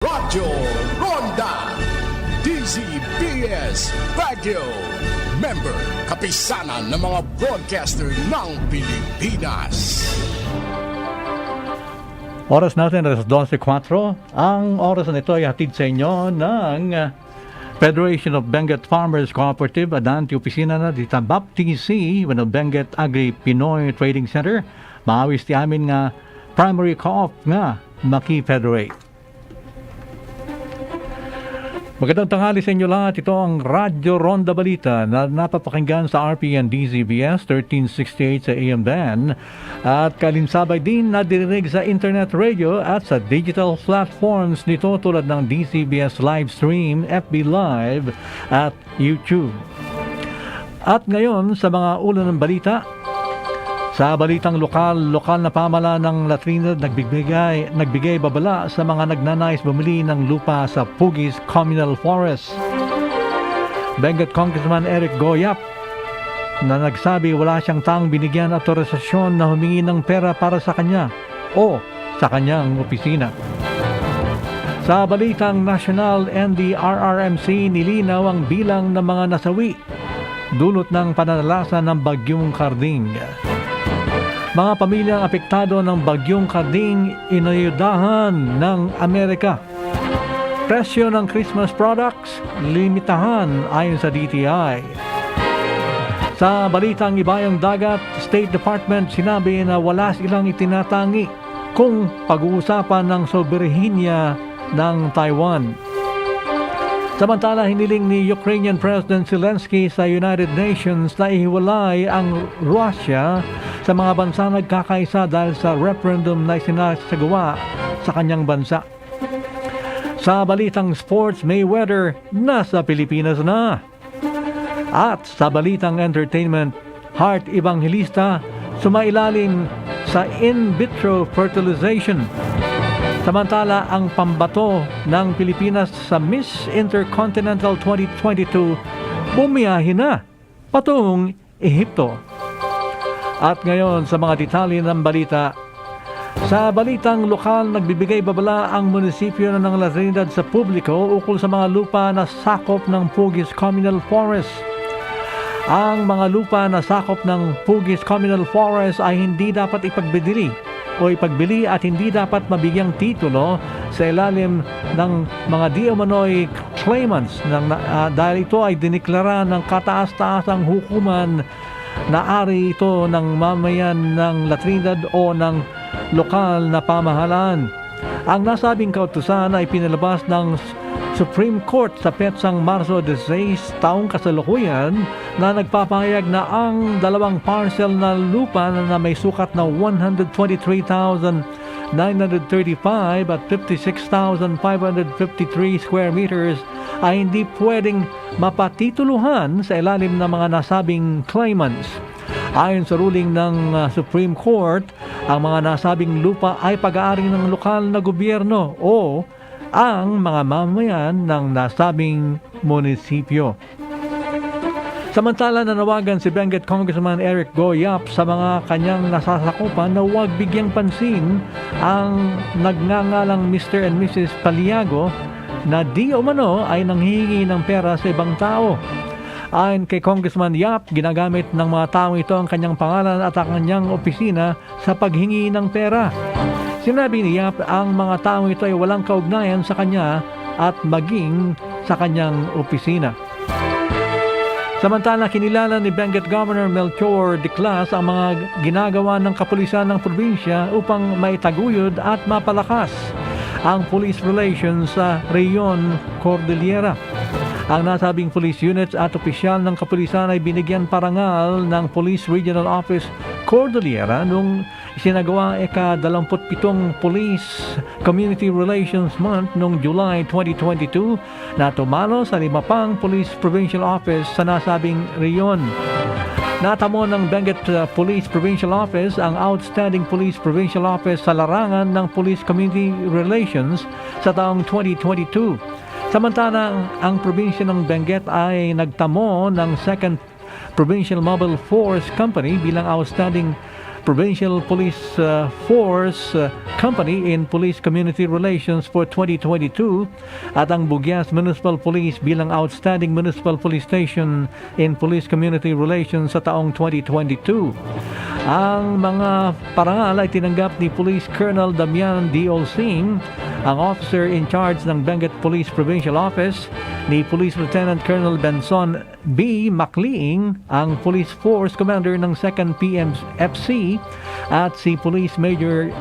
RADYO RONDA DZBS Baguio. Member kapisanan ng mga broadcaster ng Pilipinas. Oras natin, alas 12:04. Ang oras na ito ay hatid sa inyo ng Federation of Benguet Farmers Cooperative, Adante opisina na di Tabap TC, ng Benguet Agri Pinoy Trading Center. Maawis ti amin nga primary co-op nga maki-federate. Magandang tanghali sa inyo lahat. Ito ang Radyo Ronda Balita na napapakinggan sa RPN DZBS 1368 sa AM band at kalinsabay din na dirinig sa internet radio at sa digital platforms nito tulad ng DZBS Live Stream, FB Live at YouTube. At ngayon sa mga ulo ng balita, sa balitang lokal na pamahala ng Latrina nagbigay babala sa mga nagnanais bumili ng lupa sa Pugis Communal Forest. Benguet Congressman Eric Goyap na nagsabi wala siyang taong binigyan otorisasyon na humingi ng pera para sa kanya o sa kanyang opisina. Sa balitang national, NDRRMC nilinaw ang bilang ng mga nasawi dulot ng pananalasa ng Bagyong Karding. Mga pamilyang apektado ng Bagyong Karding inayudahan ng Amerika. Presyo ng Christmas products limitahan ayon sa DTI. Sa balitang ibayang dagat, State Department sinabi na wala silang itinatangi kung pag-uusapan ng soberenya ng Taiwan. Samantala, hiniling ni Ukrainian President Zelensky sa United Nations na ihiwalay ang Russia sa mga bansa nagkakaisa dahil sa referendum na isinasagawa sa kanyang bansa. Sa balitang sports, Mayweather nasa Pilipinas na. At sa balitang entertainment, Heart Evangelista sumailalim sa in vitro fertilization. Samantala, ang pambato ng Pilipinas sa Miss Intercontinental 2022 bumiyahe na patungong Ehipto. At ngayon sa mga detalye ng balita. Sa balitang lokal, nagbibigay babala ang munisipyo ng La Trinidad sa publiko ukol sa mga lupa na sakop ng Pugis Communal Forest. Ang mga lupa na sakop ng Pugis Communal Forest ay hindi dapat ipagbili at hindi dapat mabigyang titulo sa ilalim ng mga di umano'y claimants dahil ito ay diniklara ng kataas-taasang hukuman na ari ito ng mamayan ng La Trinidad o ng lokal na pamahalaan. Ang nasabing kautusan ay pinalabas ng Supreme Court sa petsang Marso 16 taong kasalukuyan na nagpapahayag na ang dalawang parcel na lupa na may sukat na 123,935 at 56,553 square meters ay hindi pwedeng mapatituluhan sa ilalim ng mga nasabing claimants. Ayon sa ruling ng Supreme Court, ang mga nasabing lupa ay pag-aari ng lokal na gobyerno o ang mga mamayan ng nasabing munisipyo. Samantala, nanawagan si Benguet Congressman Eric Goyap sa mga kanyang nasasakupan na huwag bigyang pansin ang nagngangalang Mr. and Mrs. Paliago na di umano ay nanghihingi ng pera sa ibang tao. Ayon kay Congressman Yap, ginagamit ng mga taong ito ang kanyang pangalan at ang kanyang opisina sa paghingi ng pera. Sinabi ni Yap, ang mga taong ito ay walang kaugnayan sa kanya at maging sa kanyang opisina. Samantala, kinilala ni Benguet Governor Melchor Diclas ang mga ginagawa ng kapulisan ng probinsya upang maitaguyod at mapalakas ang police relations sa Reyon Cordillera. Ang nasabing police units at opisyal ng kapulisan ay binigyan parangal ng Police Regional Office Cordillera noong isinagawa ika-27 Police Community Relations Month noong July 2022 na tumalo sa 5 pang Police Provincial Office sa nasabing reyon. Natamo ng Benguet Police Provincial Office ang Outstanding Police Provincial Office sa larangan ng Police Community Relations sa taong 2022. Samantala, ang probinsya ng Benguet ay nagtamo ng 2nd Provincial Mobile Force Company bilang Outstanding Provincial Police Force Company in Police Community Relations for 2022 at ang Bugyas Municipal Police bilang Outstanding Municipal Police Station in Police Community Relations sa taong 2022. Ang mga parangal ay tinanggap ni Police Colonel Damian D. Olsing, ang officer in charge ng Benguet Police Provincial Office, ni Police Lieutenant Colonel Benson B. Macleing, ang Police Force Commander ng 2nd PMFC, at si Police Major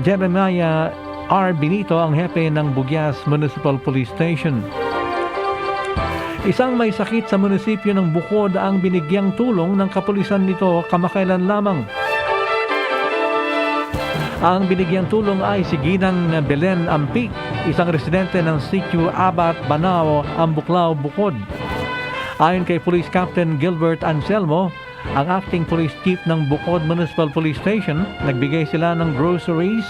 Jeremiah R. Benito, ang hepe ng Bugyas Municipal Police Station. Isang may sakit sa munisipyo ng Bukod ang binigyang tulong ng kapulisan nito kamakailan lamang. Ang binigyang tulong ay si Ginang Belen Ampik, isang residente ng Sitio Abat, Banao, Ambuklao, Bukod. Ayon kay Police Captain Gilbert Anselmo, ang acting police chief ng Bukod Municipal Police Station, nagbigay sila ng groceries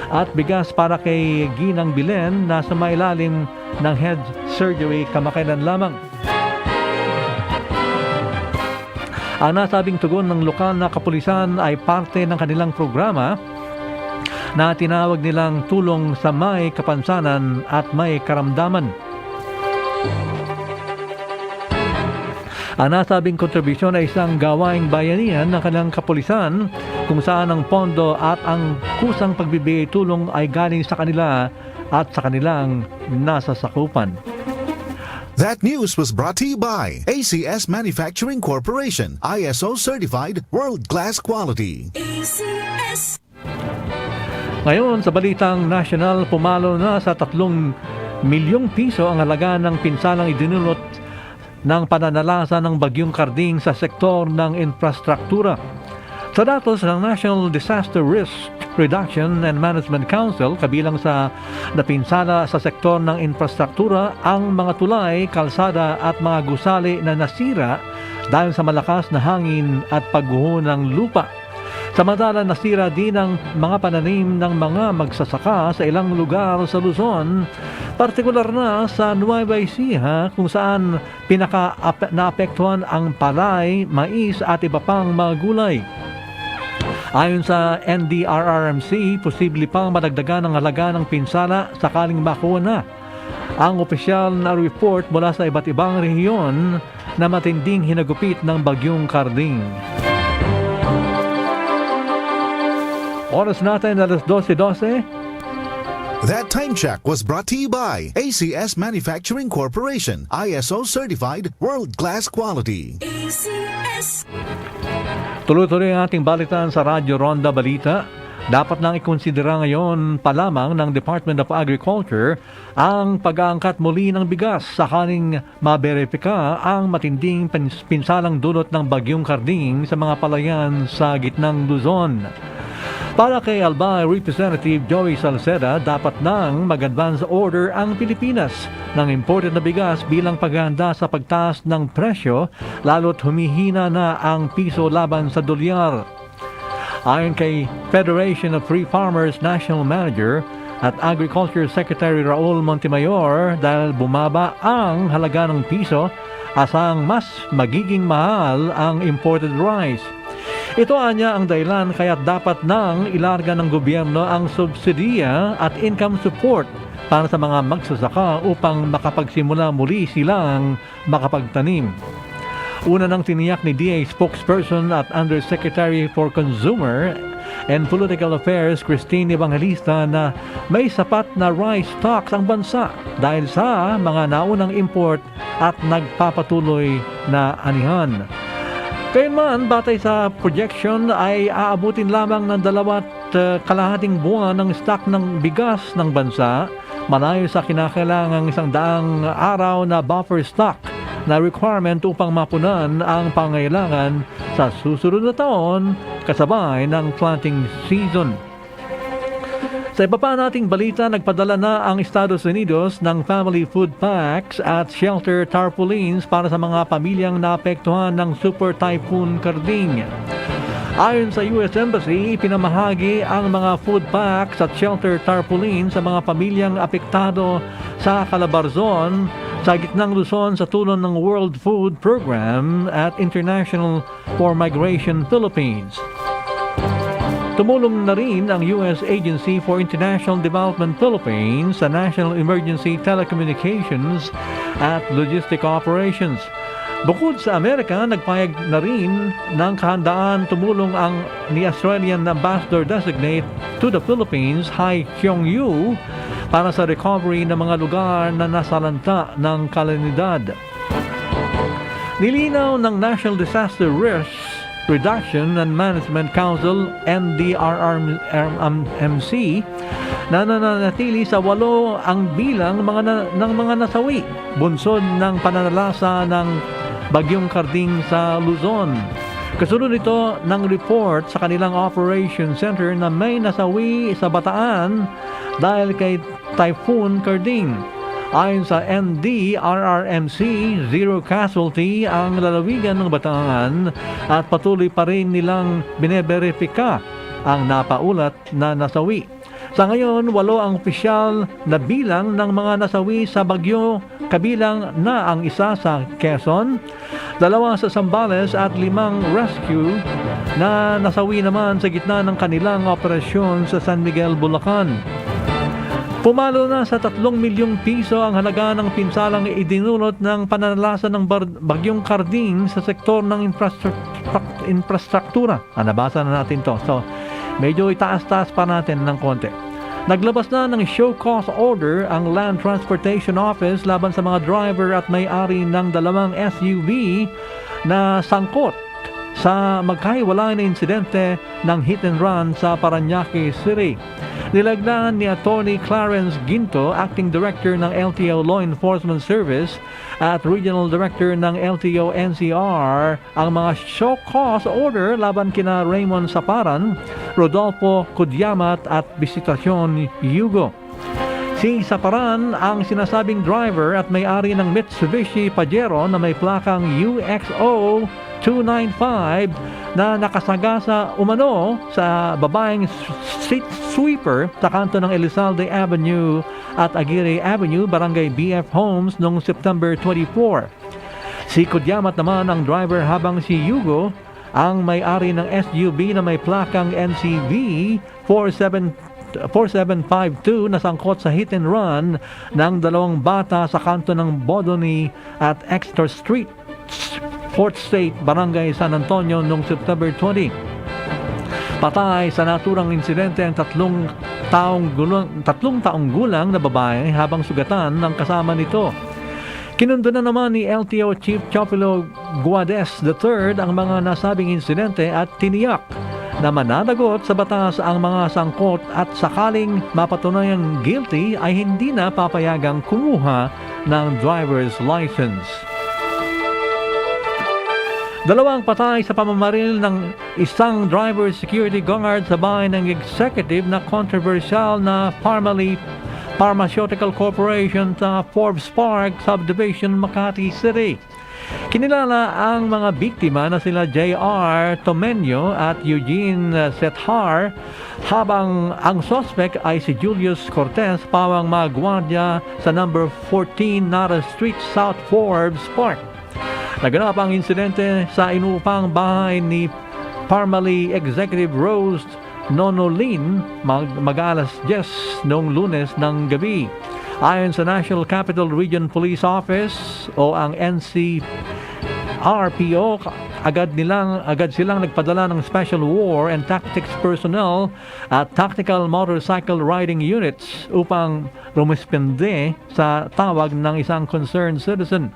at bigas para kay Ginang Belen na sumailalim ng head surgery kamakailan lamang. Ang nasabing tugon ng lokal na kapulisan ay parte ng kanilang programa na tinawag nilang tulong sa may kapansanan at may karamdaman. Ang nasabing kontribusyon ay isang gawaing bayanihan ng kanilang kapulisan kung saan ang pondo at ang kusang pagbibigay tulong ay galing sa kanila at sa kanilang nasasakupan. That news was brought to you by ACS Manufacturing Corporation, ISO certified world-class quality. ACS. Ngayon, sa balitang nasyonal, pumalo na sa 3 milyong piso ang halaga ng pinsalang idinulot ng pananalasa ng Bagyong Karding sa sektor ng infrastruktura. Sa datos ng National Disaster Risk Reduction and Management Council, kabilang sa napinsala sa sektor ng infrastruktura ang mga tulay, kalsada at mga gusali na nasira dahil sa malakas na hangin at pagguho ng lupa. Samantala, nasira din ang mga pananim ng mga magsasaka sa ilang lugar sa Luzon, partikular na sa Nueva Ecija kung saan naapektuhan ang palay, mais at iba pang mga gulay. Ayon sa NDRRMC, posible pang madagdagan ang halaga ng pinsala sakaling makuha na ang opisyal na report mula sa iba't ibang rehiyon na matinding hinagupit ng Bagyong Karding. Oras natin alas 12:12. That time check was brought to you by ACS Manufacturing Corporation, ISO certified world-class quality. ACS. Tuloy-tuloy ang ating balitan sa Radyo Ronda Balita. Dapat nang ikonsidera ngayon pa lamang ng Department of Agriculture ang pag-aangkat muli ng bigas sakaling maberipika ang matinding pinsalang dulot ng Bagyong Karding sa mga palayan sa gitnang Luzon. Para kay Albay Representative Joey Salceda, dapat nang mag-advance order ang Pilipinas ng imported na bigas bilang paghahanda sa pagtaas ng presyo lalo't humihina na ang piso laban sa dolyar. Ayon kay Federation of Free Farmers National Manager at Agriculture Secretary Raul Montemayor, dahil bumaba ang halaga ng piso, asang mas magiging mahal ang imported rice. Ito anya ang dahilan kaya't dapat nang ilarga ng gobyerno ang subsidiya at income support para sa mga magsasaka upang makapagsimula muli silang makapagtanim. Una nang tiniyak ni DA spokesperson at Undersecretary for Consumer and Political Affairs Christine Evangelista na may sapat na rice stocks ang bansa dahil sa mga naunang import at nagpapatuloy na anihan. Kayunman, batay sa projection ay aabutin lamang ng 2.5 buwan ng stock ng bigas ng bansa, malayo sa kinakailangang 100 araw na buffer stock na requirement upang mapunan ang pangailangan sa susunod na taon kasabay ng planting season. Sa iba pa nating balita, nagpadala na ang Estados Unidos ng family food packs at shelter tarpaulins para sa mga pamilyang naapektuhan ng Super Typhoon Karding. Ayon sa US Embassy, pinamahagi ang mga food packs at shelter tarpaulins sa mga pamilyang apektado sa Calabarzon sa gitnang Luzon sa tulong ng World Food Program at International for Migration Philippines. Tumulong na rin ang U.S. Agency for International Development Philippines sa National Emergency Telecommunications at Logistic Operations. Bukod sa Amerika, nagpayag na rin ng kahandaan tumulong ang ni Australian Ambassador Designate to the Philippines, Hai Kyung-yu, para sa recovery ng mga lugar na nasalanta ng kalamidad. Nilinaw ng National Disaster Risk Reduction and Management Council, NDRRMC, na nananatili sa 8 ang bilang ng mga nasawi, bunsod ng pananalasa ng Bagyong Karding sa Luzon. Kasunod ito ng report sa kanilang Operation Center na may nasawi sa Bataan dahil kay Typhoon Karding. Ayon sa NDRRMC, 0 casualty ang lalawigan ng Bataan at patuloy pa rin nilang bineberipika ang napaulat na nasawi. Sa ngayon, 8 ang opisyal na bilang ng mga nasawi sa Bagyo, kabilang na ang isa sa Quezon, 2 sa Zambales at 5 rescue na nasawi naman sa gitna ng kanilang operasyon sa San Miguel, Bulacan. Pumalo na sa 3 milyong piso ang halaga ng pinsalang idinulot ng pananalasa ng Bagyong Karding sa sektor ng infrastruktura. Nabasa na natin to. So, medyo itaas-taas pa natin ng konti. Naglabas na ng show cause order ang Land Transportation Office laban sa mga driver at may-ari ng 2 SUV na sangkot sa magkahiwalay na insidente ng hit and run sa Parañaque City. Nilagdan ni Attorney Clarence Ginto, Acting Director ng LTO Law Enforcement Service at Regional Director ng LTO NCR, ang mga show cause order laban kina Raymond Saparan, Rodolfo Cudyamat at Visitacion Yugo. Si Saparan ang sinasabing driver at may-ari ng Mitsubishi Pajero na may plakang UXO 295 na nakasagasa umano sa babaeng street sweeper sa kanto ng Elizalde Avenue at Aguirre Avenue, Barangay BF Homes noong September 24. Si Kudyamat naman ang driver habang si Yugo ang may-ari ng SUV na may plakang NCV 4752 na sangkot sa hit and run ng 2 bata sa kanto ng Bodoni at Exeter Street, 4th State, Barangay San Antonio noong September 20. Patay sa naturang insidente ang 3 taong gulang na babae habang sugatan ng kasama nito. Kinundo na naman ni LTO Chief Chopilo Guades III ang mga nasabing insidente at tiniyak na mananagot sa batas ang mga sangkot at sakaling mapatunayang guilty ay hindi na papayagang kumuha ng driver's license. 2 patay sa pamamaril ng isang driver security guard sa bahay ng executive na controversial na Pharmaceutical Corporation sa Forbes Park Subdivision, Makati City. Kinilala ang mga biktima na sila J.R. Tomenyo at Eugene Sethar, habang ang suspect ay si Julius Cortez, pawang mga gwardya sa number 14 Nara Street, South Forbes Park. Naganap ang insidente sa inupang bahay ni Parmali Executive Rose Nonolin mag-alas 10 noong Lunes ng gabi. Ayon sa National Capital Region Police Office o ang NCRPO, agad silang nagpadala ng Special War and Tactics personnel at Tactical Motorcycle Riding Units upang rumisponde sa tawag ng isang concerned citizen.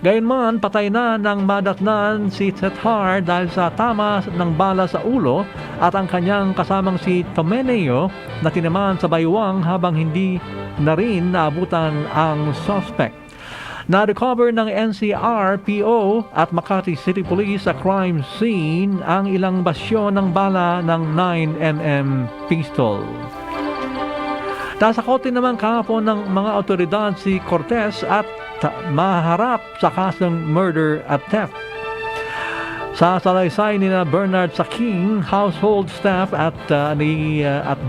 Gayunman, patay na ng madatnan si Sethar dahil sa tama ng bala sa ulo at ang kanyang kasamang si Tomeneo na tinamaan sa baywang habang hindi na rin naabutan ang suspect. Na-recover ng NCRPO at Makati City Police sa crime scene ang ilang basyo ng bala ng 9mm pistol. Nasakotin naman kahapon ng mga otoridad si Cortez at maharap sa kasong murder at theft. Sa salaysay ni Bernard Saking, household staff at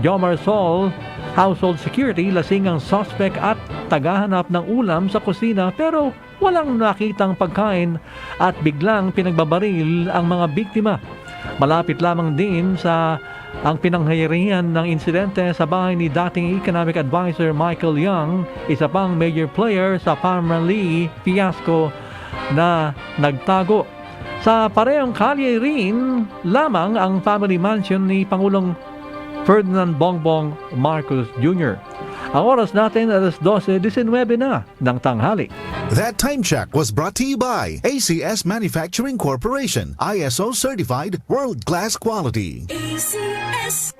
Jomar Sol, household security, lasing ang suspect at tagahanap ng ulam sa kusina pero walang nakitang pagkain at biglang pinagbabaril ang mga biktima. Malapit lamang din sa ang pinangyarihan ng insidente sa bahay ni dating economic advisor Michael Young, isa pang major player sa Bermabe fiasco na nagtago. Sa parehong kalye rin lamang ang family mansion ni Pangulong Ferdinand Bongbong Marcos Jr. Ang oras natin alas 12:19 na ng tanghali. That time check was brought to you by ACS Manufacturing Corporation, ISO certified world-class quality. ACS.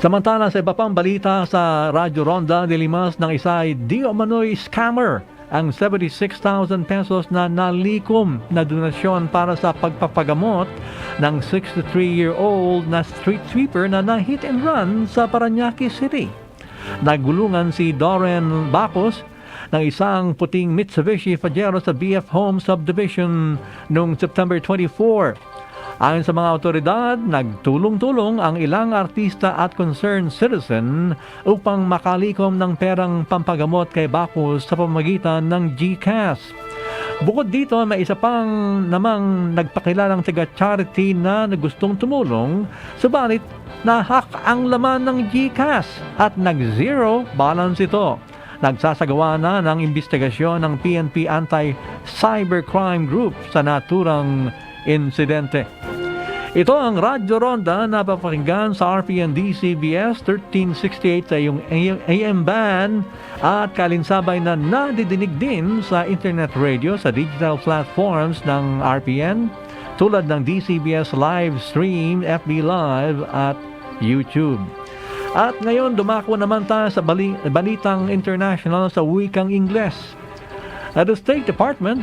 Samantala sa iba pang balita sa Radyo Ronda, nilimas ng isa ay di umano'y scammer ang 76,000 pesos na nalikom na donasyon para sa pagpapagamot ng 63-year-old na street sweeper na na-hit and run sa Parañaque City. Nagulungan si Doren Bacos ng isang puting Mitsubishi Pajero sa BF Home Subdivision noong September 24. Ayon sa mga otoridad, nagtulong-tulong ang ilang artista at concerned citizen upang makalikom ng perang pampagamot kay Bacos sa pamamagitan ng GCash. Bukod dito, may isa pang namang nagpakilalang taga-charity na gustong tumulong, subalit na-hack ang laman ng GCash at nag-zero balance ito. Nagsasagawa na ng investigasyon ng PNP Anti-Cybercrime Group sa naturang insidente. Ito ang Radyo Ronda na papakinggan sa RPN DCBS 1368 sa iyong AM band at kalinsabay na nadidinig din sa internet radio sa digital platforms ng RPN tulad ng DCBS Live Stream, FB Live at YouTube. At ngayon dumako naman tayo sa balitang international sa wikang Ingles. At the State Department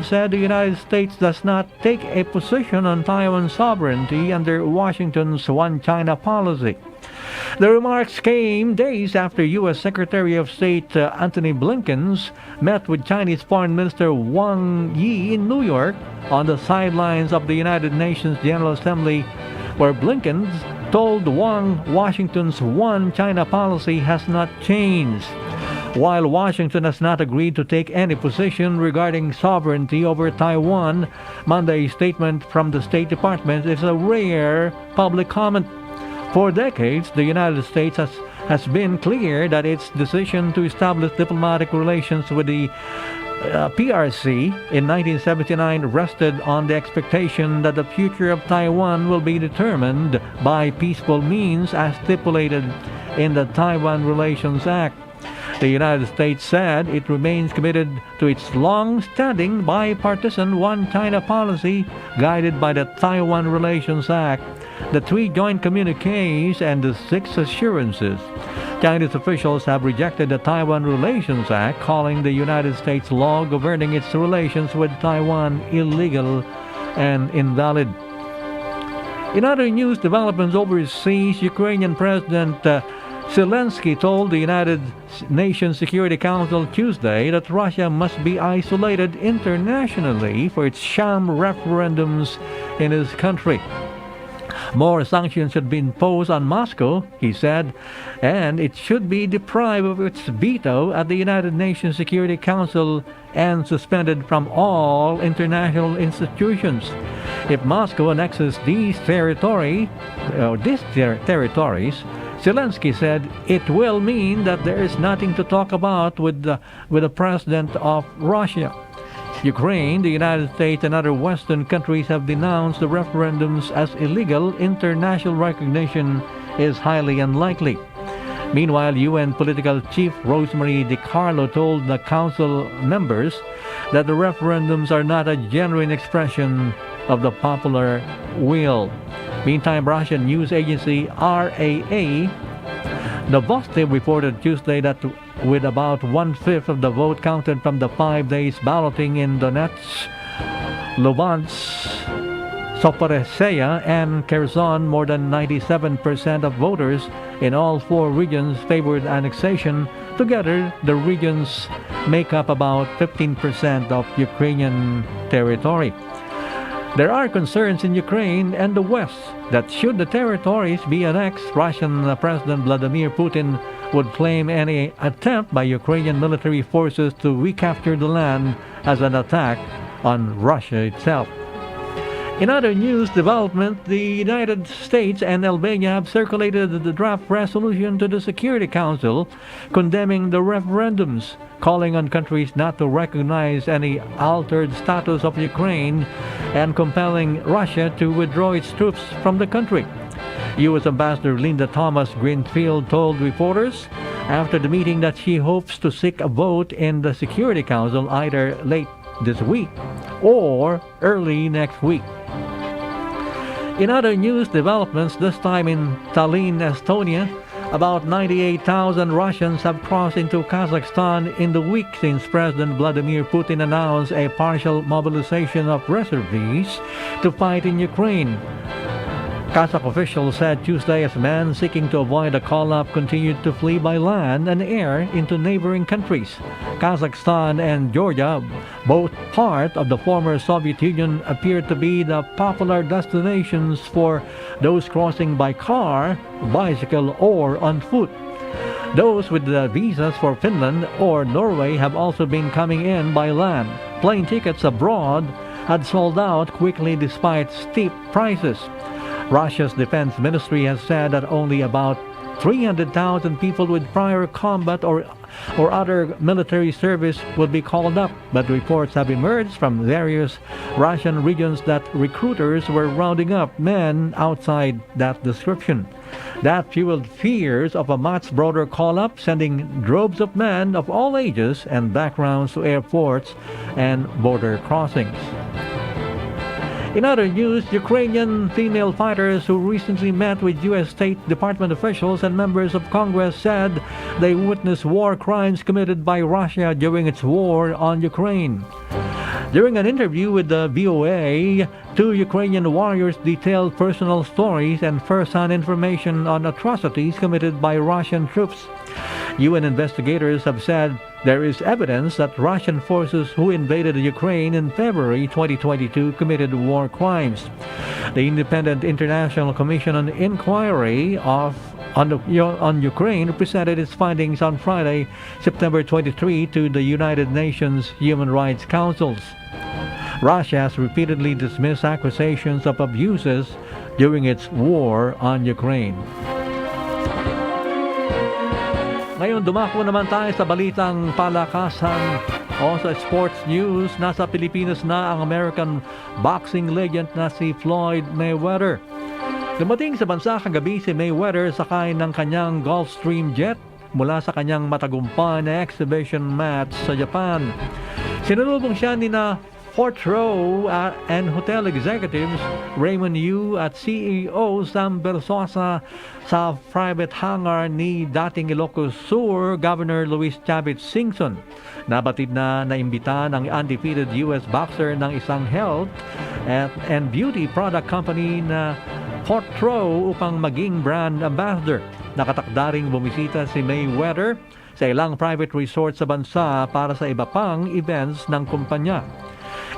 said the United States does not take a position on Taiwan's sovereignty under Washington's One China policy. The remarks came days after U.S. Secretary of State Antony Blinken met with Chinese Foreign Minister Wang Yi in New York on the sidelines of the United Nations General Assembly, where Blinken told Wang Washington's One China policy has not changed. While Washington has not agreed to take any position regarding sovereignty over Taiwan, Monday's statement from the State Department is a rare public comment. For decades, the United States has been clear that its decision to establish diplomatic relations with the PRC in 1979 rested on the expectation that the future of Taiwan will be determined by peaceful means as stipulated in the Taiwan Relations Act. The United States said it remains committed to its long-standing bipartisan One China policy guided by the Taiwan Relations Act, the 3 joint communiques, and the 6 assurances. Chinese officials have rejected the Taiwan Relations Act, calling the United States law governing its relations with Taiwan illegal and invalid. In other news developments overseas, Ukrainian President Zelensky told the United Nations Security Council Tuesday that Russia must be isolated internationally for its sham referendums in his country. More sanctions should be imposed on Moscow, he said, and it should be deprived of its veto at the United Nations Security Council and suspended from all international institutions. If Moscow annexes these territories, Zelensky said it will mean that there is nothing to talk about with the president of Russia. Ukraine, the United States, and other Western countries have denounced the referendums as illegal. International recognition is highly unlikely. Meanwhile, UN political chief Rosemary DiCarlo told the council members that the referendums are not a genuine expression of the popular will. Meantime, Russian news agency RAA Novosti reported Tuesday that with about 1/5 of the vote counted from the 5 days balloting in Donetsk, Luhansk, Zaporizhzhia, and Kherson, more than 97% of voters in all 4 regions favored annexation. Together, the regions make up about 15% of Ukrainian territory. There are concerns in Ukraine and the West that should the territories be annexed, Russian President Vladimir Putin would claim any attempt by Ukrainian military forces to recapture the land as an attack on Russia itself. In other news development, the United States and Albania have circulated the draft resolution to the Security Council condemning the referendums, calling on countries not to recognize any altered status of Ukraine and compelling Russia to withdraw its troops from the country. U.S. Ambassador Linda Thomas-Greenfield told reporters after the meeting that she hopes to seek a vote in the Security Council either late this week or early next week. In other news developments, this time in Tallinn, Estonia, about 98,000 Russians have crossed into Kazakhstan in the week since President Vladimir Putin announced a partial mobilization of reservists to fight in Ukraine. Kazakh officials said Tuesday as men seeking to avoid a call-up continued to flee by land and air into neighboring countries. Kazakhstan and Georgia, both part of the former Soviet Union, appear to be the popular destinations for those crossing by car, bicycle, or on foot. Those with the visas for Finland or Norway have also been coming in by land. Plane tickets abroad had sold out quickly despite steep prices. Russia's defense ministry has said that only about 300,000 people with prior combat or other military service will be called up, but reports have emerged from various Russian regions that recruiters were rounding up men outside that description. That fueled fears of a much broader call-up, sending droves of men of all ages and backgrounds to airports and border crossings. In other news, Ukrainian female fighters who recently met with U.S. State Department officials and members of Congress said they witnessed war crimes committed by Russia during its war on Ukraine. During an interview with the VOA, two Ukrainian warriors detailed personal stories and first-hand information on atrocities committed by Russian troops. UN investigators have said there is evidence that Russian forces who invaded Ukraine in February 2022 committed war crimes. The Independent International Commission on Inquiry on Ukraine presented its findings on Friday, September 23, to the United Nations Human Rights Council. Russia has repeatedly dismissed accusations of abuses during its war on Ukraine. Ngayon, dumako naman tayo sa balitang palakasan o sa sports news. Nasa Pilipinas na ang American boxing legend na si Floyd Mayweather. Dumating sa bansa kagabi si Mayweather sakay ng kanyang Gulfstream jet mula sa kanyang matagumpay na exhibition match sa Japan. Sinulubong siya ni na Fourth Row and Hotel Executives Raymond Yu at CEO Sam Bersosa sa private hangar ni dating Ilocos Sur Governor Luis Chavez Singson. Nabatid na naimbita ng undefeated US boxer ng isang health and beauty product company na Fourth Row upang maging brand ambassador. Nakatakda ring bumisita si Mayweather sa ilang private resort sa bansa para sa iba pang events ng kumpanya.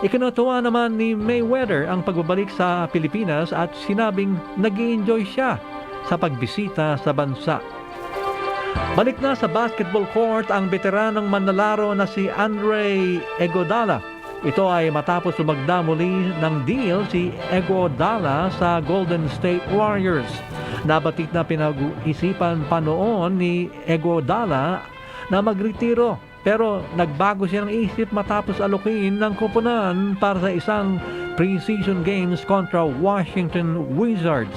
Ikinutuwa naman ni Mayweather ang pagbabalik sa Pilipinas at sinabing nag-i-enjoy siya sa pagbisita sa bansa. Balik na sa basketball court ang veteranong manlalaro na si Andre Iguodala. Ito ay matapos lumagda muli ng deal si Iguodala sa Golden State Warriors. Nabatik na pinag-isipan pa noon ni Iguodala na magretiro. Pero nagbago siya ng isip matapos alokin ng koponan para sa isang pre-season games kontra Washington Wizards.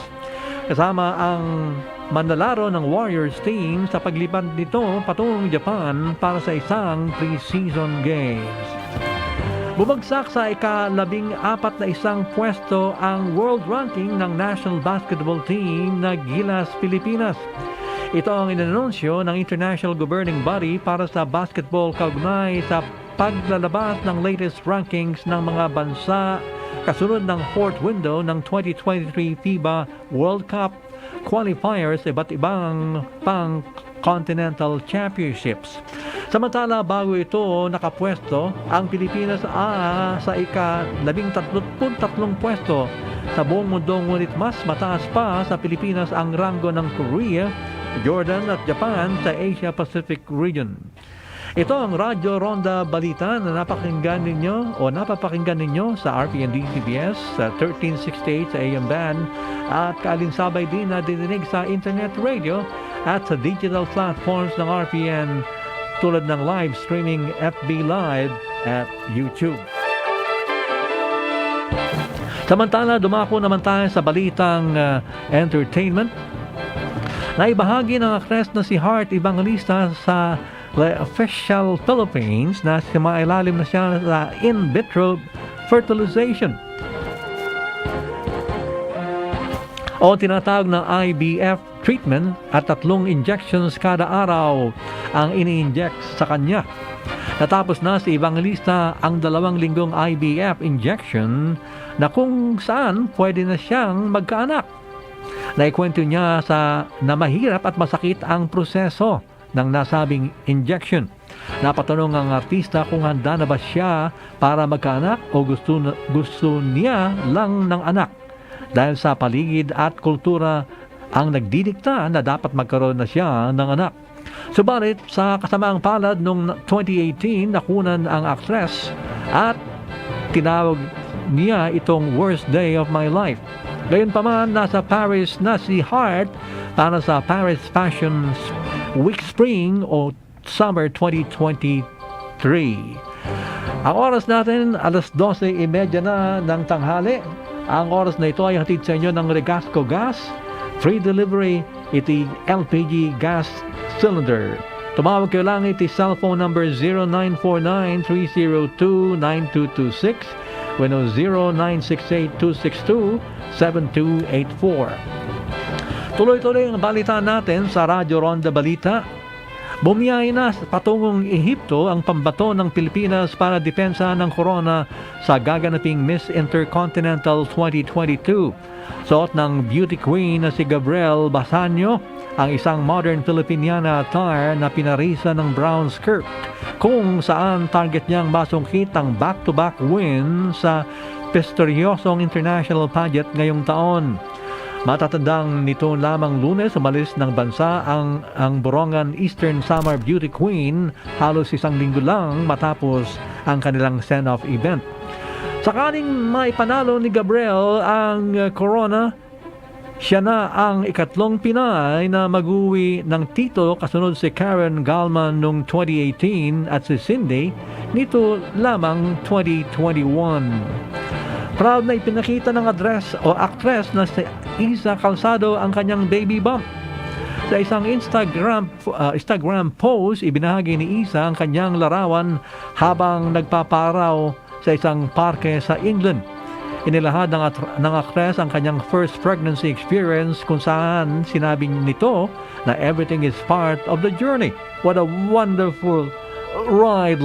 Kasama ang manlalaro ng Warriors team sa paglipad nito patungong Japan para sa isang pre-season games. Bumagsak sa ika-14 na isang pwesto ang world ranking ng national basketball team na Gilas Pilipinas. Ito ang inanunsyo ng International Governing Body para sa basketball kaugnay sa paglalabas ng latest rankings ng mga bansa kasunod ng fourth window ng 2023 FIBA World Cup qualifiers iba't ibang pang-continental championships. Samantala, bago ito nakapwesto, ang Pilipinas sa ika-13 pwesto sa buong mundo, ngunit mas mataas pa sa Pilipinas ang ranggo ng Korea, Jordan at Japan sa Asia-Pacific region. Ito ang Radyo Ronda Balita na napapakinggan ninyo sa RPND-CBS sa 1368 sa AM band at kaalinsabay din na dininig sa internet radio at sa digital platforms ng RPN tulad ng live streaming FB Live at YouTube. Samantala, dumako naman tayo sa balitang entertainment. Naibahagi ng aktres na si Heart Evangelista sa The Official Philippines na sumailalim na siya sa in vitro fertilization o tinatawag na IVF treatment at 3 injections kada araw ang ini-inject sa kanya. Natapos na si Evangelista ang 2 linggong IVF injection na kung saan pwede na siyang magkaanak. Naikwento niya na mahirap at masakit ang proseso ng nasabing injection. Napatanong ang artista kung handa na ba siya para magkaanak o gusto niya lang ng anak dahil sa paligid at kultura ang nagdidikta na dapat magkaroon na siya ng anak. Subalit sa kasamaang palad noong 2018 nakunan ang actress at tinawag niya itong worst day of my life. Gayunpaman, nasa Paris na si Heart para sa Paris Fashion Week Spring o Summer 2023. Ang oras natin, alas 12:30 na ng tanghali. Ang oras na ito ay hatid sa inyo ng Regasco Gas, free delivery, iti LPG gas cylinder. Tumawag kayo lang iti cellphone number 0949-302-9226 when 0968-262-7284. Tuloy-tuloy ang balita natin sa Radyo Ronda Balita. Bumiyahe na patungong Ehipto ang pambato ng Pilipinas para depensa ng corona sa gaganaping Miss Intercontinental 2022. Suot ng beauty queen na si Gabriel Basanio ang isang modern Filipiniana attire na pinarisa ng brown skirt kung saan target niyang masungkit ang back-to-back win sa prestigyosong international pageant ngayong taon. Matatandang nito lamang Lunes umalis ng bansa ang Borongan Eastern Summer Beauty Queen halos 1 linggo lang matapos ang kanilang send-off event. Sakaling maipanalo ni Gabriel ang corona, siya na ang ikatlong Pinay na mag-uwi ng titulo kasunod si Karen Galman noong 2018 at si Cindy nito lamang 2021. Proud na ipinakita ng actress na si Isa Calzado ang kanyang baby bump. Sa isang Instagram post, ibinahagi ni Isa ang kanyang larawan habang nagpaparaw sa isang parke sa England. Inilahad ng actress ang kanyang first pregnancy experience kung saan sinabi nito na everything is part of the journey. What a wonderful ride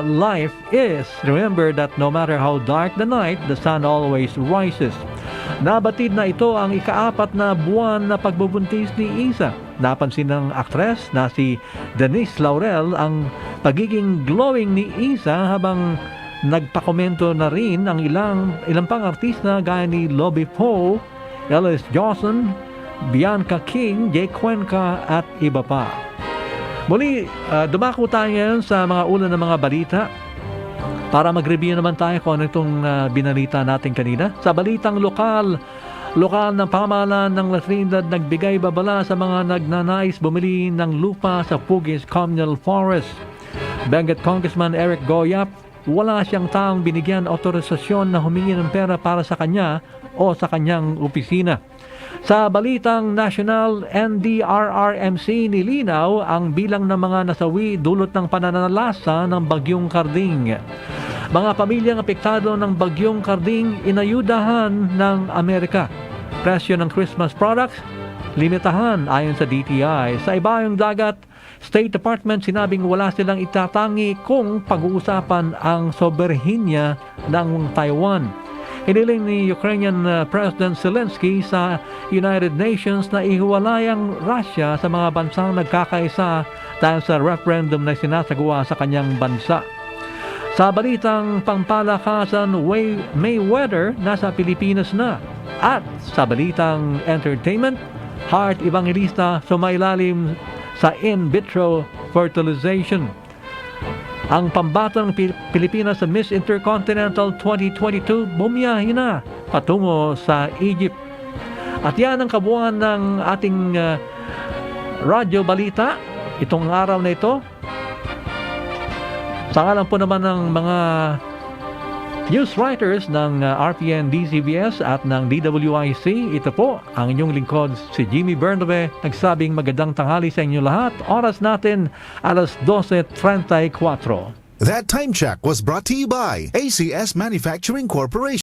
life is. Remember that no matter how dark the night, the sun always rises. Nabatid na ito ang ika-4 na buwan na pagbubuntis ni Isa. Napansin ng actress na si Denise Laurel ang pagiging glowing ni Isa habang nagpakomento na rin ang ilang pang artista gaya ni Lobby Poe, Ellis Johnson, Bianca King, Jay Cuenca at iba pa. Muli, dumako tayo ngayon sa mga ulan ng mga balita para mag-review naman tayo kung ano itong binalita natin kanina. Sa balitang lokal ng pamahalaan ng La Trinidad nagbigay babala sa mga nagnanais bumili ng lupa sa Pugis Communal Forest. Benguet Congressman Eric Goyap, wala siyang taong binigyan otorisasyon na humingi ng pera para sa kanya o sa kanyang opisina. Sa balitang national, NDRRMC nilinaw ang bilang ng mga nasawi dulot ng pananalasa ng Bagyong Karding. Mga pamilyang apektado ng Bagyong Karding inayudahan ng Amerika. Presyo ng Christmas products, limitahan ayon sa DTI. Sa ibayong dagat, State Department sinabing wala silang itatangi kung pag-uusapan ang soberhinya ng Taiwan. Hiniling ni Ukrainian President Zelensky sa United Nations na ihiwalay ang Russia sa mga bansang nagkakaisa dahil sa referendum na sinasagawa sa kanyang bansa. Sa balitang pampalakasan, Mayweather nasa Pilipinas na. At sa balitang entertainment, Heart Evangelista sumailalim sa in vitro fertilization. Ang pambato ng Pilipinas sa Miss Intercontinental 2022 bumiyahe na patungo sa Egypt. At yan ang kabuuan ng ating radyo balita itong araw na ito. Sa ngalan po naman ng mga news writers ng RPN DZBS at ng DWIC, ito po ang inyong lingkod si Jimmy Bermabe, nagsabing magandang tanghali sa inyo lahat. Oras natin alas 12:34. That time check was brought to you by ACS Manufacturing Corporation.